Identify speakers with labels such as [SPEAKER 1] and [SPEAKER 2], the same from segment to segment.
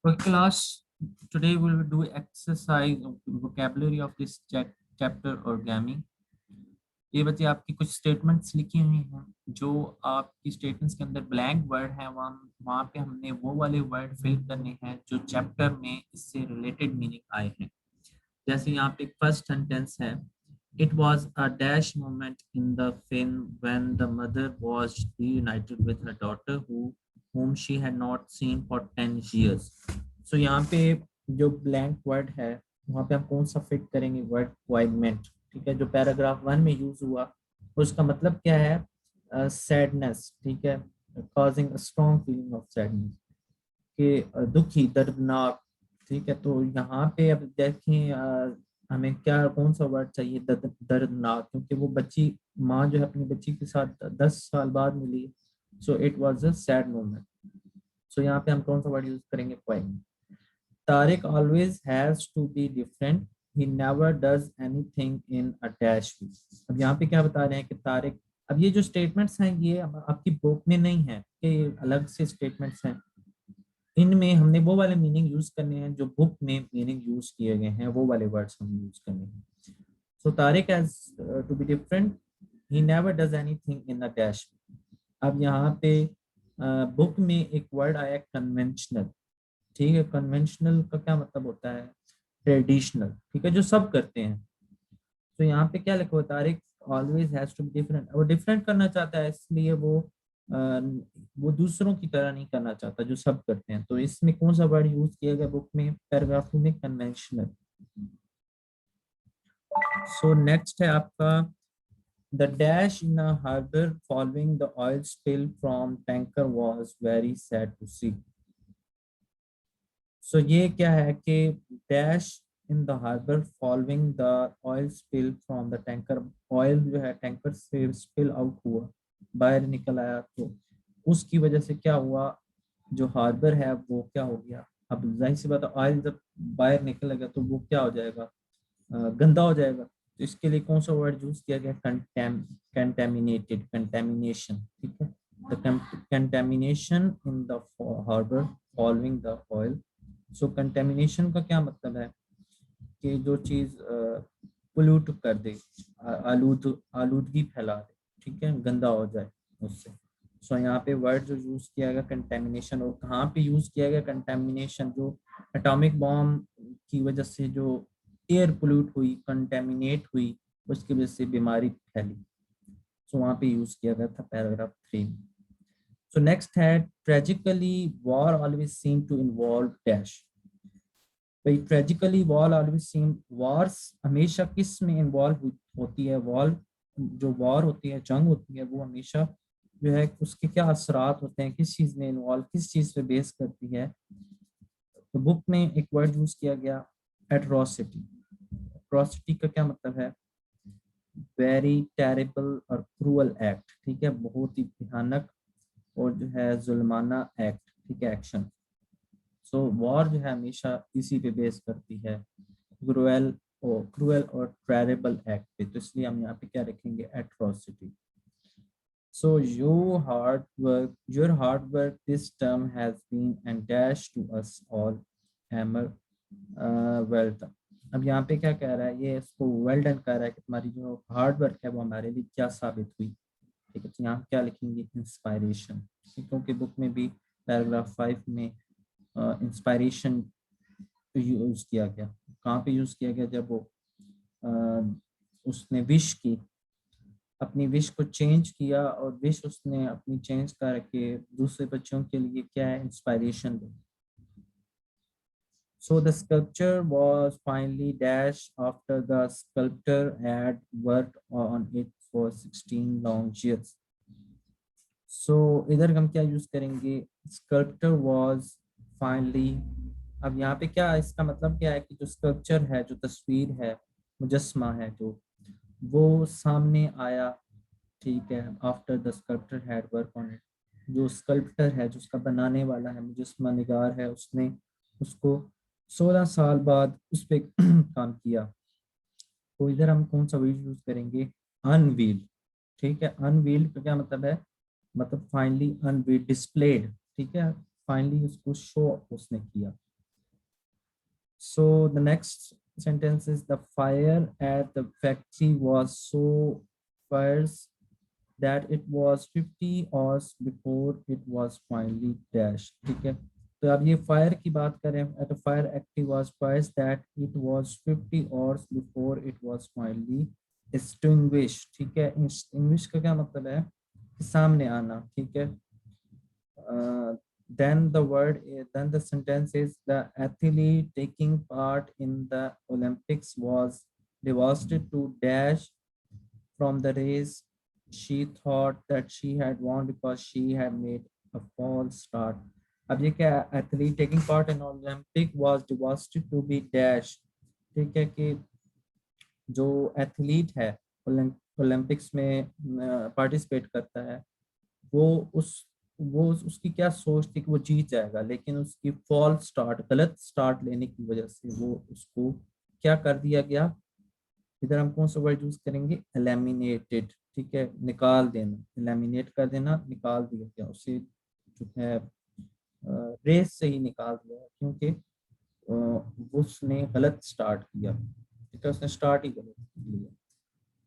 [SPEAKER 1] For class, today we will do exercise of vocabulary of this chapter origami. ये बच्चे आपकी कुछ statements लिखी हुई हैं जो आपकी स्टेटमेंट्स के अंदर ब्लैंक वर्ड है वहाँ वहाँ पे हमने वो वाले वर्ड फिल करने हैं जो चैप्टर में इससे रिलेटेड मीनिंग आए हैं। जैसे यहाँ पे फर्स्ट सेंटेंस है, it was a dash moment in the film when the mother was reunited with her daughter whom she had not seen for 10 years। सो यहाँ पे जो ब्लैंक वर्ड है वहाँ पे हम कौन सा फिट करेंगे, वर्ड क्वाइटमेंट। ठीक है, जो पैराग्राफ 1 में यूज हुआ उसका मतलब क्या है, सैडनेस। ठीक है, causing strong feeling of sadness, के दुखी, दर्दनाक। ठीक है, तो यहाँ पे अब देखें हमें क्या कौन सा वर्ड चाहिए, दर्दनाक, क्योंकि वो बच्ची माँ जो है अपनी बच्ची के साथ 10 साल बाद मिली। So it was a sad moment. So यहाँ पे हम कौन सा वर्ड यूज करेंगे, quite. Tariq always has to be different, he never does anything in a dash way. अब यहाँ पे क्या बता रहे हैं कि तारिक, अब ये जो स्टेटमेंट्स हैं ये आपकी बुक में नहीं है, ये अलग से स्टेटमेंट्स हैं। इनमें हमने वो वाले मीनिंग यूज करने हैं जो बुक में मीनिंग यूज किए गए हैं, वो वाले वर्ड्स हम यूज करने हैं। So Tariq has to be different, he never does anything in a dash. अब यहाँ पे बुक में एक वर्ड आया कन्वेंशनल। ठीक है, कन्वेंशनल का क्या मतलब होता है, ट्रेडिशनल। ठीक है, जो सब करते हैं। तो यहाँ पे क्या लिखा हुआ, Tariq always has to be different, वो डिफरेंट करना चाहता है, इसलिए वो दूसरों की तरह नहीं करना चाहता जो सब करते हैं। तो इसमें कौन सा वर्ड यूज किया गया बुक में, पैराग्राफ में, कन्वेंशनल। सो नेक्स्ट है आपका, the dash in a harbour following the oil spill from tanker was very sad to see. So ये क्या है कि dash in the harbour following the oil spill from the tanker, oil जो है tanker से spill out हुआ, बाहर निकल आया, तो उसकी वजह से क्या हुआ, जो हार्बर है वो क्या हो गया। अब जाहिर सी बात है, ऑयल जब बाहर निकलेगा तो वो क्या हो जाएगा, गंदा हो जाएगा। तो इसके लिए कौन सा वर्ड यूज किया गया, कंटेमिनेटेड, कंटेमिनेशन। ठीक है, the contamination in the harbour following the oil. So contamination का क्या मतलब है कि जो चीज पोल्यूट कर दे, आलूदगी फैला दे। ठीक है, गंदा हो जाए उससे। सो यहाँ पे वर्ड जो यूज किया गया कंटेमिनेशन, और कहाँ पे यूज किया गया कंटेमिनेशन, जो एटॉमिक बॉम्ब की वजह से जो एयर पोल्यूट हुई, कंटेमिनेट हुई, उसकी वजह से बीमारी फैली। सो वहाँ पे यूज किया गया था पैराग्राफ 3। सो नेक्स्ट है, tragically war always seem to involve dash. भाई tragically war always seem, wars हमेशा किस में इन्वॉल्व होती है, वॉर जो वॉर होती है, जंग होती है, वो हमेशा जो है उसके क्या असरात होते हैं, किस चीज में इन्वॉल्व, किस चीज पे बेस करती है। तो बुक में एक वर्ड यूज किया गया, एट्रोसिटी। एट्रोसिटी का क्या मतलब है, वेरी टेरेबल और क्रूअल एक्ट। ठीक है, बहुत ही भयानक और जो है जुल्माना एक्ट। ठीक है, एक्शन। सो वॉर जो है हमेशा इसी पे बेस करती है, क्रूएल और टेरेबल एक्ट पे। तो इसलिए हम यहाँ पे क्या रखेंगे, atrocity. So your hard work this term has been and dash to us all, hammer, well done। अब यहाँ पे क्या कह रहा है, ये इसको वेल डन कह रहा है कि तुम्हारी जो हार्ड वर्क है वो हमारे लिए क्या साबित हुई। ठीक है, तो यहाँ क्या लिखेंगे, इंस्पायरेशन। क्योंकि बुक में भी पैराग्राफ 5 में इंस्पायरेशन यूज किया गया। कहाँ पे यूज किया गया, जब वो उसने विश की, अपनी विश को चेंज किया, और विश उसने अपनी चेंज करके दूसरे बच्चों के लिए क्या है, inspiration they. So the sculpture was finally dashed after the sculptor had worked on it for 16 long years. So इधर हम क्या यूज करेंगे, sculptor was finally। अब यहाँ पे क्या, इसका मतलब क्या है कि जो स्कल्पचर है, जो तस्वीर है, मुजस्मा है, जो वो सामने आया। ठीक है, after the sculptor had work on it, जो स्कल्पटर है, जो उसका बनाने वाला है, मुजस्मा निगार है, उसने उसको 16 साल बाद उस पर काम किया। तो इधर हम कौन सा वर्ड यूज करेंगे, अनवील। ठीक है, अनवील का क्या मतलब है, मतलब फाइनली अनवील, डिस्प्लेड। ठीक है, फाइनली उसको शो उसने किया। So the next sentence is the fire at the factory was so fierce that it was 50 hours before it was finally dashed. ठीक है, तो अब ये फायर की बात करें, at a fire actually was fierce that it was 50 hours before it was finally extinguished. ठीक है, extinguish का क्या मतलब है कि सामने आना. ठीक है, then the sentence is the athlete taking part in the Olympics was devastated to dash from the race. She thought that she had won because she had made a false start. अब ये क्या, athlete taking part in Olympic was devastated to be dash. ठीक है कि जो athlete है Olympics में participate करता है, वो उसकी क्या सोच थी कि वो जीत जाएगा, लेकिन उसकी फॉल्स स्टार्ट, गलत स्टार्ट लेने की वजह से वो उसको क्या कर दिया गया. इधर हम कौन सा वर्ड यूज करेंगे, एलिमिनेटेड. ठीक है, निकाल देना, एलिमिनेट कर देना, निकाल दिया गया उसे, जो है रेस से ही निकाल दिया, क्योंकि उसने गलत स्टार्ट किया. ठीक है, उसने स्टार्ट ही गलत किया.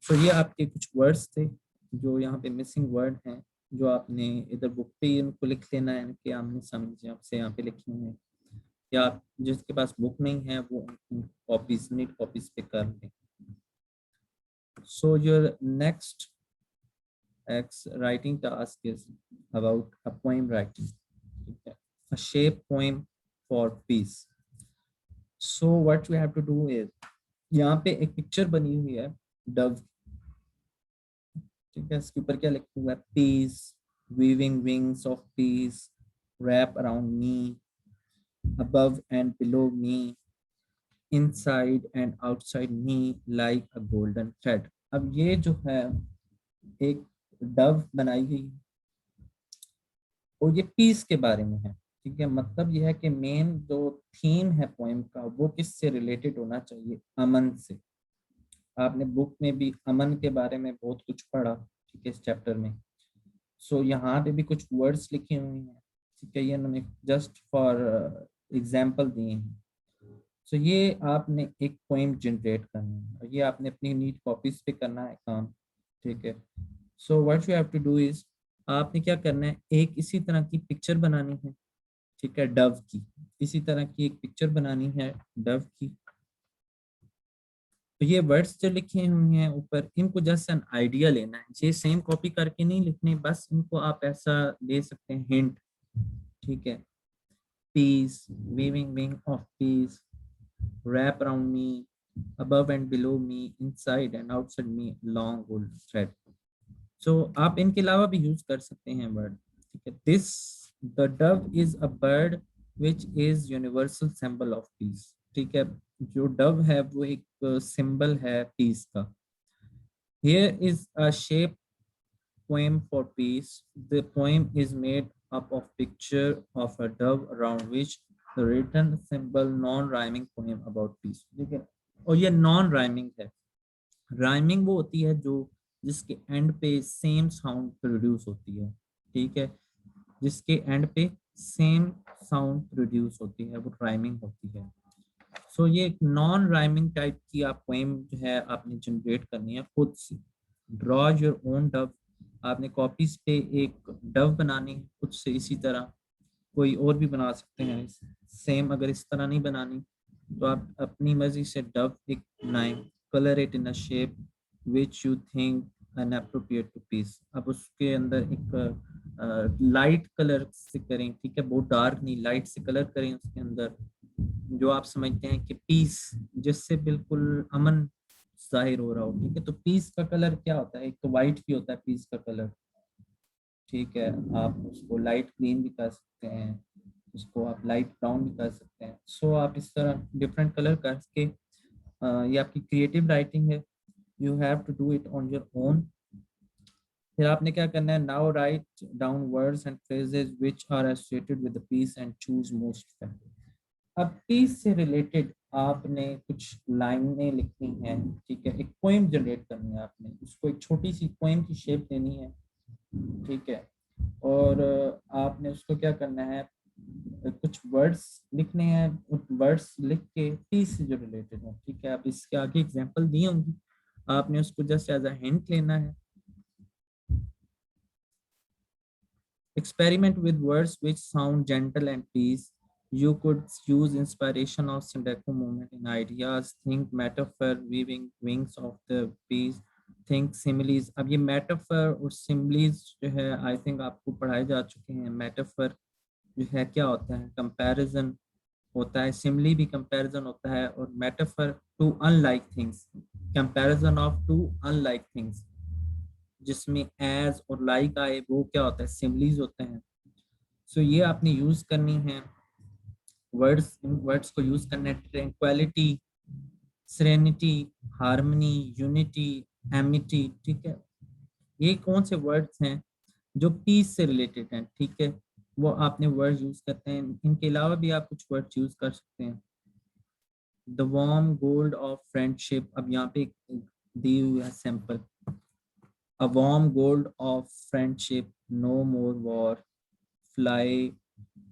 [SPEAKER 1] तो ये आपके कुछ वर्ड्स थे जो यहाँ पे मिसिंग वर्ड हैं, जो आपने इधर बुक पे इनको लिख लेना है, इनके आमने सामने आपसे यहाँ पे लिखे हुए हैं, या आप जिसके पास बुक नहीं है वो कॉपीज, नीट कॉपीज पे कर लें. So your next writing task is about a poem writing. A shape poem for peace. So what you have to do is, यहाँ पे एक पिक्चर बनी हुई है डव. ठीक है, इसके ऊपर क्या लिखा हुआ है, peace, weaving wings of peace, wrap around me, above and below me, inside and outside me like a golden thread. अब ये जो है एक डव बनाई हुई और ये पीस के बारे में है. ठीक है, मतलब यह है कि मेन जो थीम है पोएम का वो किससे रिलेटेड होना चाहिए, अमन से. आपने बुक में भी अमन के बारे में बहुत कुछ पढ़ा. ठीक है, इस चैप्टर में. सो यहाँ पे भी कुछ वर्ड्स लिखे हुए हैं. ठीक है, ये उन्होंने जस्ट फॉर एग्जाम्पल दिए हैं. सो ये आपने एक पोएम जनरेट करना है और ये आपने अपनी नीट कॉपीज पे करना है काम. ठीक है, so what you have to do is, आपने क्या करना है, एक इसी तरह की पिक्चर बनानी है. ठीक है, डव की इसी तरह की एक पिक्चर बनानी है डव की. तो ये वर्ड्स जो लिखे हुए हैं ऊपर, इनको जस्ट एन आइडिया लेना है, ये सेम कॉपी करके नहीं लिखने, बस इनको आप ऐसा ले सकते हैं हिंट. ठीक है, peace, weaving wing of peace, wrap around me, above and below me, inside and outside me, long gold thread. So आप इनके अलावा भी यूज कर सकते हैं वर्ड. ठीक है, this the dove is a bird which is universal symbol of peace. ठीक है, जो डव है वो एक सिंबल है पीस का. Here is a shape poem for peace. The poem is made up of picture of a dove around which the written symbol non-rhyming poem about peace. ठीक है, और ये नॉन राइमिंग है. राइमिंग वो होती है जो जिसके एंड पे सेम साउंड प्रोड्यूस होती है. ठीक है, जिसके एंड पे सेम साउंड प्रोड्यूस होती है, वो राइमिंग होती है. सो ये एक नॉन राइमिंग टाइप की आप पोएम जो है आपने जनरेट करनी है खुद से. Draw your own Dove. आपने कॉपीज पे एक डव बनानी है खुद से. इसी तरह कोई और भी बना सकते हैं सेम. अगर इस तरह नहीं बनानी तो आप अपनी मर्जी से डव एक बनाएं. Colour it in a shape which you think inappropriate to peace. अब उसके अंदर एक लाइट कलर से करें. ठीक है, बहुत डार्क नहीं, लाइट से कलर करें उसके अंदर, जो आप समझते हैं कि पीस, जिससे बिल्कुल अमन जाहिर हो रहा हो. ठीक है, तो पीस का कलर क्या होता है, एक तो वाइट भी होता है पीस का कलर. ठीक है, आप उसको लाइट ग्रीन भी कर सकते हैं, उसको आप लाइट ब्राउन भी कर सकते हैं. सो आप इस तरह डिफरेंट कलर करके, ये आपकी क्रिएटिव राइटिंग है. You have to do it on your own. फिर आपने क्या करना है, now write down words and phrases which are associated with the peace and choose most effective. अब पीस से रिलेटेड आपने कुछ लाइनें लिखनी है. ठीक है, एक पोएम जनरेट करनी है आपने, उसको एक छोटी सी पोएम की शेप देनी है. ठीक है, और आपने उसको क्या करना है, कुछ वर्ड्स लिखने हैं, वर्ड्स लिख के पीस से जो रिलेटेड है, ठीक है। आप इसके आगे एग्जांपल दी होंगी, आपने उसको जस्ट एज अ हिंट लेना है। Experiment with words which sound gentle and peace. You could use inspiration of Syndeco movement in ideas. Think metaphor, weaving wings of the peace. Think similes. अब ये metaphor और similes जो है, I think आपको पढ़ाए जा चुके हैं। metaphor जो है क्या होता है, comparison होता है, simile भी comparison होता है, और metaphor two unlike things, comparison of two unlike things, जिसमें एज और लाइक आए, वो क्या होता है, सिमिलीज होते हैं। सो ये आपने यूज करनी है वर्ड्स, इन वर्ड्स को यूज करना है। Tranquillity, serenity, harmony, unity, Amity, ठीक है। ये कौन से वर्ड्स हैं जो पीस से रिलेटेड हैं, ठीक है, वो आपने वर्ड यूज करते हैं। इनके अलावा भी आप कुछ वर्ड यूज कर सकते हैं। The warm gold of friendship, अब यहाँ पे दी हुई है sample. A warm gold of friendship, no more war, fly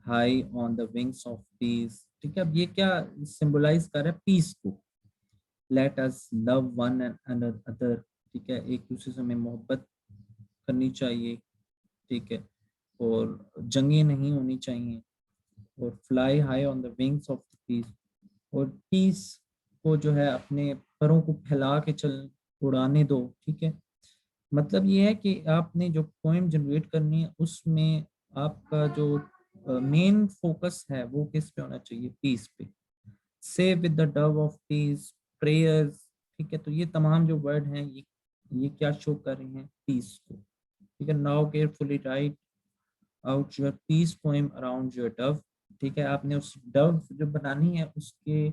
[SPEAKER 1] high on the wings of peace, ठीक है। अब ये क्या सिंबलाइज कर रहा है, पीस को। Let us love one another, ठीक है, एक दूसरे से हमें मोहब्बत करनी चाहिए, ठीक है, और जंगें नहीं होनी चाहिए, और fly high on the wings of the peace, और पीस को जो है अपने परों को फैला के चल उड़ाने दो, ठीक है। मतलब ये है कि आपने जो पोएम जनरेट करनी है उसमें आपका जो मेन फोकस है वो किस पे होना चाहिए, पीस पे। से with the Dove of peace, prayers, ठीक है। तो ये तमाम जो वर्ड हैं ये क्या शो कर रहे हैं, पीस को, ठीक है। Now carefully write out your peace poem around your dove, ठीक है। आपने उस डव जो बनानी है उसके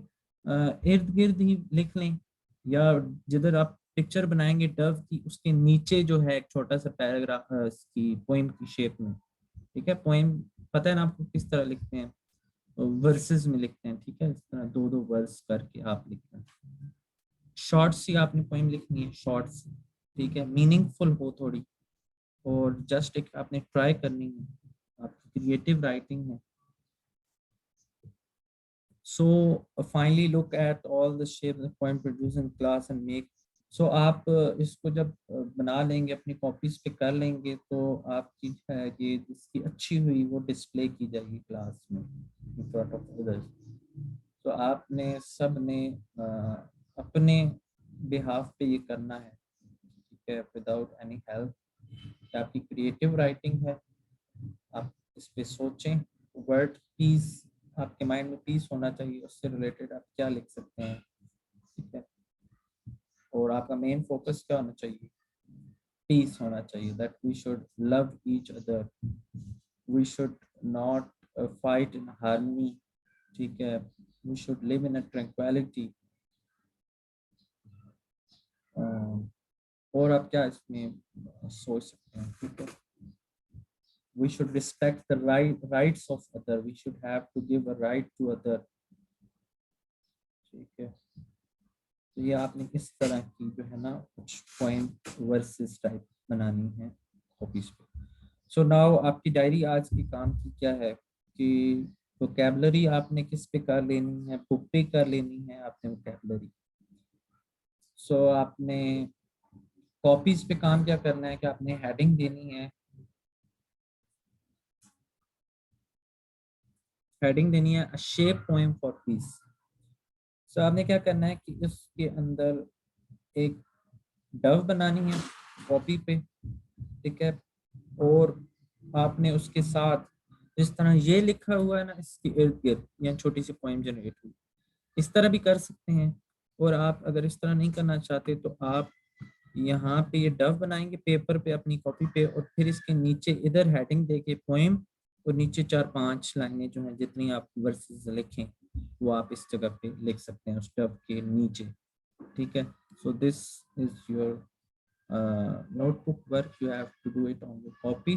[SPEAKER 1] इर्द गिर्द ही लिख लें, या जिधर आप पिक्चर बनाएंगे डव की उसके नीचे जो है एक छोटा सा पैराग्राफ की पोएम की शेप में, ठीक है। पोएम पता है ना आपको किस तरह लिखते हैं, वर्सेस में लिखते हैं, ठीक है। इस तरह दो दो वर्स करके आप लिखते हैं। शॉर्ट सी आपने पोएम लिखनी है, शॉर्ट सी, ठीक है, मीनिंगफुल हो थोड़ी, और जस्ट एक आपने ट्राई करनी है, आपकी क्रिएटिव राइटिंग है। So finally look at all the shapes the poem produce in class and make. So आप इसको जब बना लेंगे, अपनी कॉपीज पे कर लेंगे, तो आपकी है ये जिसकी अच्छी हुई वो डिस्प्ले की जाएगी क्लास में in front of others. तो आपने सब ने अपने बिहाफ पे ये करना है, ठीक है, विदाउट एनी हेल्प। आपकी क्रिएटिव राइटिंग है, आप इस पे सोचें। वर्ड पीस, आपके माइंड में पीस होना चाहिए, उससे रिलेटेड आप क्या लिख सकते हैं, ठीक है। और आपका मेन फोकस क्या होना चाहिए, पीस होना चाहिए, that we should love each other, we should not fight in harmony, ठीक है, we should live in a tranquility. और आप क्या इसमें सोच सकते हैं, ठीक है। We should respect the rights of other. We should have to give a right to other, ठीक है। तो ये आपने इस तरह की जो है ना कुछ पोएम वर्सेस टाइप बनानी है कॉपीज पे। सो नाउ आपकी डायरी आज की काम की क्या है कि वोकैबुलरी आपने किस पे कर लेनी है, बुक पे कर लेनी है आपने वोकैबुलरी। सो आपने कॉपीज पे काम क्या करना है कि आपने हेडिंग देनी है, हेडिंग देनी है शेप पोएम फॉर पीस। सो आपने क्या करना है कि इसके अंदर एक डव बनानी है कॉपी पे, ठीक है, और आपने उसके साथ जिस तरह ये लिखा हुआ है ना इसके इर्द गिर्द या छोटी सी पोएम जनरेट हुई, इस तरह भी कर सकते हैं। और आप अगर इस तरह नहीं करना चाहते तो आप यहाँ पे ये डव बनाएंगे पेपर पे अपनी कॉपी पे, और फिर इसके नीचे इधर हेडिंग देके पोएम, और नीचे 4-5 लाइनें जो हैं जितनी आप वर्सेस लिखें वो आप इस जगह पे लिख सकते हैं उस डव के नीचे, ठीक है। So this is your notebook work, you have to do it on your copy.